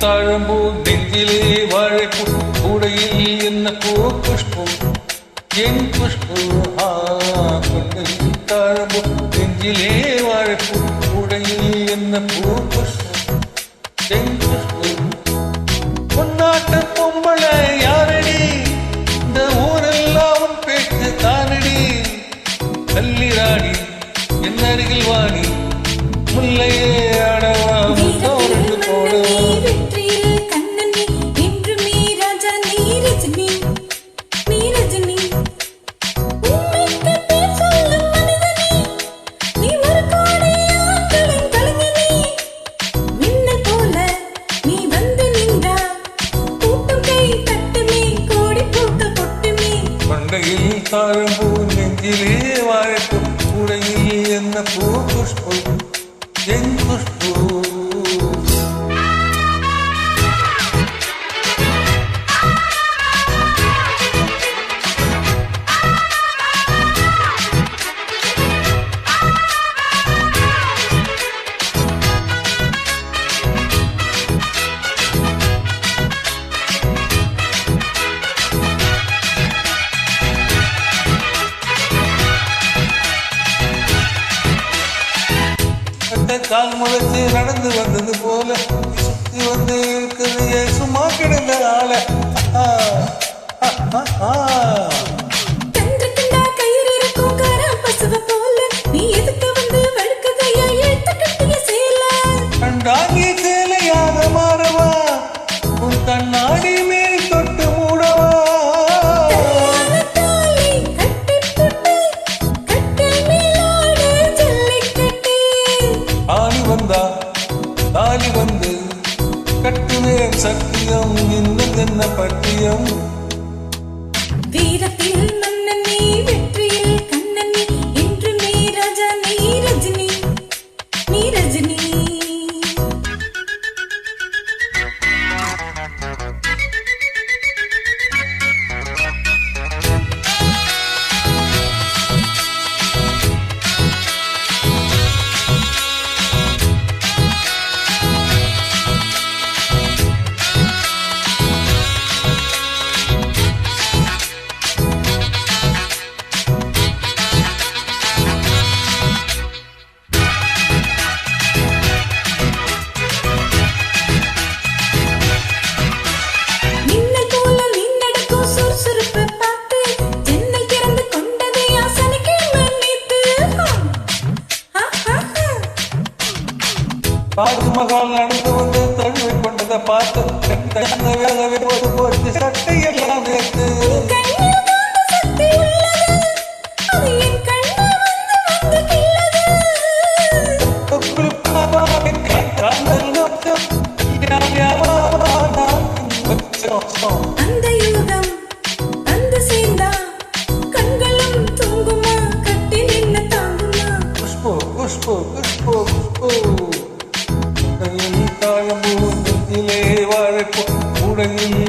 தாழம்பூ நெஞ்சிலே வாழைப்பூ கூடையில் என்ன பூ புஷ்பு என் புஷ்பு கொண்டையில் தாழம்பூ நெஞ்சிலே வாழைப்பூ கூடையில் என்ன பூ புஷ்பு என் புஷ்பு பொன்னாட்ட பொம்பளை யாரடி இந்த ஊரெல்லாம் உன் பேச்சு தானடி கல்லிராணி என் அருகில் வாணி முல்லையே அடவா முத்தோடு போடுவா கொண்டையில் தாழம்பூ நெஞ்சிலே வாழைப்பூ கூடையில் என்ன பூ புஷ்பு என் புஷ்பு கால் முளைச்சு நடந்து வந்தது போல சுத்தி வந்து இருக்குது சும்மா கிடந்த ஆள கண்டாங்கி சேலையாக மாறவா உன் கண்ணாடி மேல் தொட்டு மூடவா தாலி வந்து கட்டுவேன் சத்தியம் இன்னும் என்ன பட்டியம் வீரத்தில் மன்னன் நீ வெற்றியில் கண்ணன் நீ என்று நீ ராஜா நீ ரஜினி நீ ரஜினி தாஜ்மஹால் நடந்து வந்து தழுவி கொண்டதை பார்த்து போச்சு சட்டையெல்லாம் நேற்று அந்த யுகம் அந்த சேர்ந்தா கண்களும் தூங்குமா கட்டி நின்ன தாங்குமா புஷ்பு புஷ்பு புஷ்பு புஷ்பு தாழம்பூ நெஞ்சிலே வாழைப்பூ கூடையில்